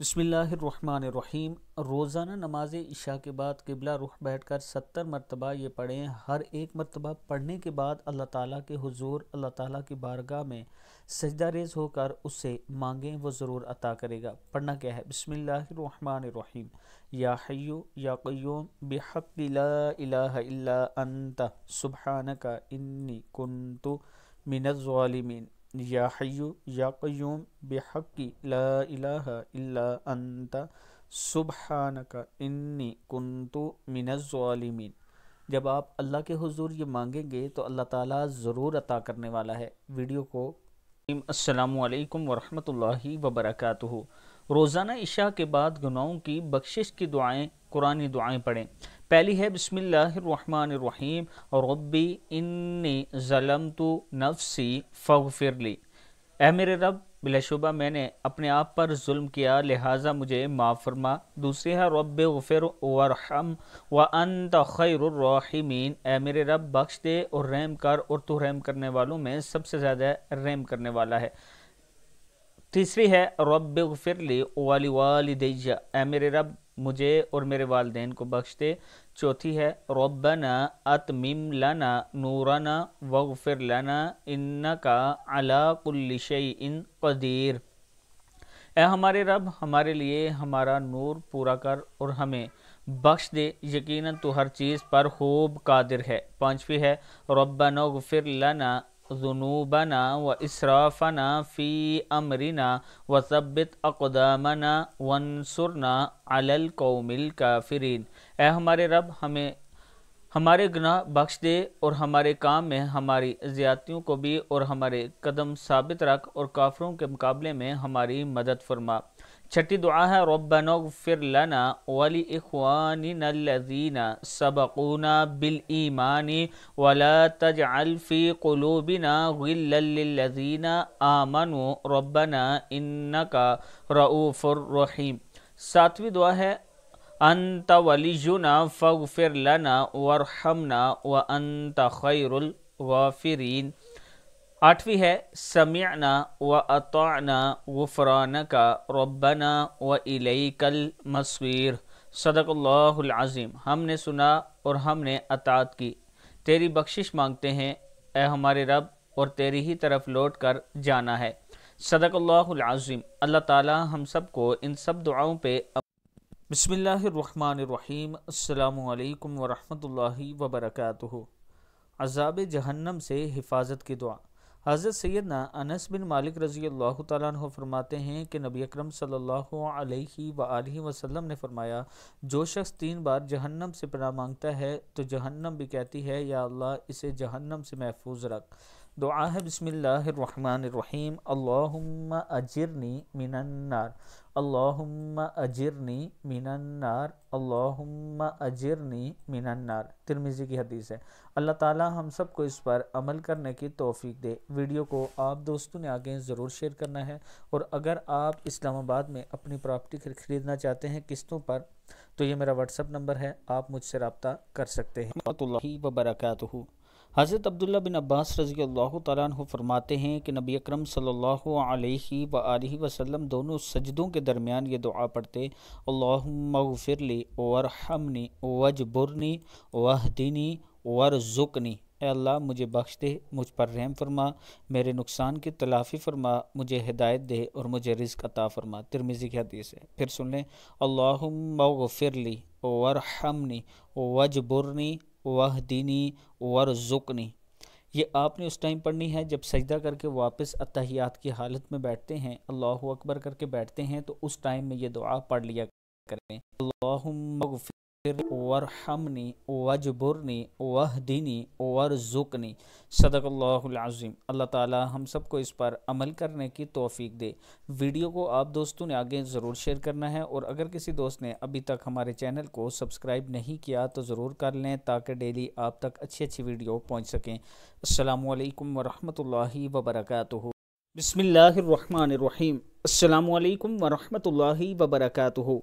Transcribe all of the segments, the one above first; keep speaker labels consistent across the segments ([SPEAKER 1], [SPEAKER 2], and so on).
[SPEAKER 1] بسم اللہ الرحمن الرحیم۔ روزانہ نماز عشاء کے بعد قبلہ رخ بیٹھ کر 70 مرتبہ یہ پڑھیں۔ ہر ایک مرتبہ پڑھنے کے بعد اللہ تعالیٰ کے حضور، اللہ تعالیٰ کی بارگاہ میں سجدہ ریز ہو کر اس سے مانگیں، وہ ضرور عطا کرے گا۔ پڑھنا کیا ہے؟ بسم اللہ الرحمن الرحیم۔ یا حیو یا قیوم بحق لا الہ الا انت سبحانک انی کنت من الظالمین۔ یا حیو یا قیوم بحق لا الہ الا انت سبحانک انی کنت من الظالمین۔ جب آپ اللہ کے حضور یہ مانگیں گے تو اللہ تعالیٰ ضرور عطا کرنے والا ہے۔ ویڈیو کو السلام علیکم ورحمۃ اللہ وبرکاتہ۔ روزانہ عشاء کے بعد گناہوں کی بخشش کی دعائیں، قرآنی دعائیں پڑھیں۔ پہلی ہے بسم اللہ الرحمن الرحیم، ربی انی ظلمت نفسی فاغفر لی۔ اے میرے رب، بلا شبہ میں نے اپنے آپ پر ظلم کیا، لہٰذا مجھے معاف فرما۔ دوسری ہے رب اغفر وارحم وانت خیر الراحمین۔ اے میرے رب، بخش دے اور رحم کر، اور تو رحم کرنے والوں میں سب سے زیادہ رحم کرنے والا ہے۔ تیسری ہے رب اغفر لی ولوالدی۔ اے میرے رب، مجھے اور میرے والدین کو بخش دے۔ چوتھی ہے ربنا اتمم لنا نورنا واغفر لنا انک علی کل شیء قدیر۔ اے ہمارے رب، ہمارے لیے ہمارا نور پورا کر اور ہمیں بخش دے، یقیناً تو ہر چیز پر خوب قادر ہے۔ پانچویں ہے ربنا اغفر لنا ذنوبنا واسرافنا فی امرنا وثبت اقدامنا وانصرنا علی القوم الکافرین۔ اے ہمارے رب، ہمیں ہمارے گناہ بخش دے اور ہمارے کام میں ہماری زیادتیوں کو بھی، اور ہمارے قدم ثابت رکھ اور کافروں کے مقابلے میں ہماری مدد فرما۔ چھٹی دعا ہے ربنا اغفر لنا ولاخواننا الذین سبقونا بالایمان ولا تجعل فی قلوبنا غلا للذین آمنوا ربنا انک رؤوف رحیم۔ ساتویں دعا ہے انت ولینا فاغفر لنا وارحمنا وانت خیر الغافرین۔ آٹھویں ہے سمعنا واطعنا غفرانک ربنا والیک المصیر۔ صدق اللہ العظیم۔ ہم نے سنا اور ہم نے اطاعت کی، تیری بخشش مانگتے ہیں اے ہمارے رب، اور تیری ہی طرف لوٹ کر جانا ہے۔ صدق اللہ العظیم۔ اللہ تعالی ہم سب کو ان سب دعاؤں پہ بسم اللہ الرحمن الرحیم۔ السلام علیکم ورحمۃ اللہ وبرکاتہ۔ عذاب جہنم سے حفاظت کی دعا۔ حضرت سیدنا انس بن مالک رضی اللہ تعالیٰ عنہ فرماتے ہیں کہ نبی اکرم صلی اللہ علیہ وآلہ وسلم نے فرمایا، جو شخص 3 بار جہنم سے پناہ مانگتا ہے تو جہنم بھی کہتی ہے یا اللہ اسے جہنم سے محفوظ رکھ۔ دعا ہے بسم اللہ الرحمن الرحیم، اللہم اجرنی من النار، اللہم اجرنی من النار، اللہم اجرنی من النار۔ ترمذی کی حدیث ہے۔ اللہ تعالی ہم سب کو اس پر عمل کرنے کی توفیق دے۔ ویڈیو کو آپ دوستوں نے آگے ضرور شیئر کرنا ہے، اور اگر آپ اسلام آباد میں اپنی پراپرٹی خریدنا چاہتے ہیں قسطوں پر تو یہ میرا واٹس ایپ نمبر ہے، آپ مجھ سے رابطہ کر سکتے ہیں۔ ورحمۃ اللہ وبرکاتہ۔ حضرت عبداللہ بن عباس رضی اللہ تعالیٰ عنہ فرماتے ہیں کہ نبی اکرم صلی اللہ علیہ وآلہ وسلم دونوں سجدوں کے درمیان یہ دعا پڑھتے، اللہم اغفر لی وارحمنی واجبرنی واہدنی وارزقنی۔ اے اللہ مجھے بخش دے، مجھ پر رحم فرما، میرے نقصان کی تلافی فرما، مجھے ہدایت دے اور مجھے رزق عطا فرما۔ ترمذی کی حدیث ہے۔ پھر سن لیں، اللہم اغفر لی وارحمنی واجبرنی واہدنی وارزقنی۔ یہ آپ نے اس ٹائم پڑھنی ہے جب سجدہ کر کے واپس اتحیات کی حالت میں بیٹھتے ہیں، اللہ اکبر کر کے بیٹھتے ہیں تو اس ٹائم میں یہ دعا پڑھ لیا کریں، اللہم اغفر وارحمنی واجبرنی واہدنی وارزقنی۔ صدق اللہ العظیم۔ اللہ تعالی ہم سب کو اس پر عمل کرنے کی توفیق دے۔ ویڈیو کو آپ دوستوں نے آگے ضرور شیئر کرنا ہے، اور اگر کسی دوست نے ابھی تک ہمارے چینل کو سبسکرائب نہیں کیا تو ضرور کر لیں تاکہ ڈیلی آپ تک اچھی ویڈیو پہنچ سکیں۔ السلام علیکم ورحمۃ اللہ وبرکاتہ۔ بسم اللہ الرحمن الرحیم، السلام علیکم ورحمۃ اللہ وبرکاتہ۔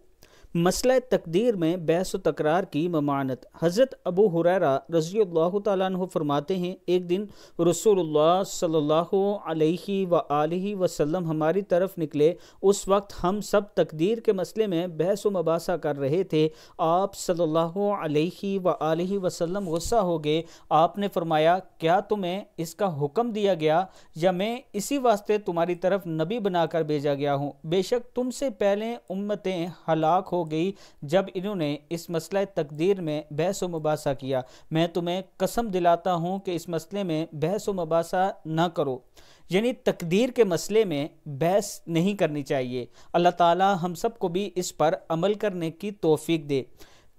[SPEAKER 1] مسئلہ تقدیر میں بحث و تکرار کی ممانعت۔ حضرت ابو ہریرہ رضی اللہ تعالیٰ عنہ فرماتے ہیں، ایک دن رسول اللہ صلی اللہ علیہ وآلہ وسلم ہماری طرف نکلے۔ اس وقت ہم سب تقدیر کے مسئلے میں بحث و مباحثہ کر رہے تھے۔ آپ صلی اللہ علیہ وآلہ وسلم غصہ ہو گئے۔ آپ نے فرمایا، کیا تمہیں اس کا حکم دیا گیا یا میں اسی واسطے تمہاری طرف نبی بنا کر بھیجا گیا ہوں؟ بے شک تم سے پہلے امتیں ہلاک ہو گئی جب انہوں نے اس مسئلہ تقدیر میں بحث و مباحثہ کیا۔ میں تمہیں قسم دلاتا ہوں کہ اس مسئلے میں بحث و مباحثہ نہ کرو، یعنی تقدیر کے مسئلے میں بحث نہیں کرنی چاہیے۔ اللہ تعالی ہم سب کو بھی اس پر عمل کرنے کی توفیق دے۔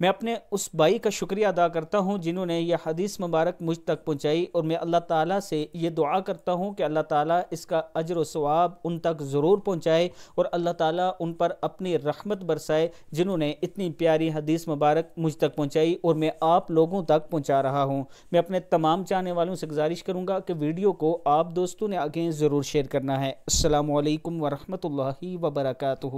[SPEAKER 1] میں اپنے اس بھائی کا شکریہ ادا کرتا ہوں جنہوں نے یہ حدیث مبارک مجھ تک پہنچائی، اور میں اللہ تعالیٰ سے یہ دعا کرتا ہوں کہ اللہ تعالیٰ اس کا اجر و ثواب ان تک ضرور پہنچائے، اور اللہ تعالیٰ ان پر اپنی رحمت برسائے جنہوں نے اتنی پیاری حدیث مبارک مجھ تک پہنچائی اور میں آپ لوگوں تک پہنچا رہا ہوں۔ میں اپنے تمام چاہنے والوں سے گزارش کروں گا کہ ویڈیو کو آپ دوستوں نے آگے ضرور شیئر کرنا ہے۔ السلام علیکم ورحمۃ اللہ وبرکاتہ۔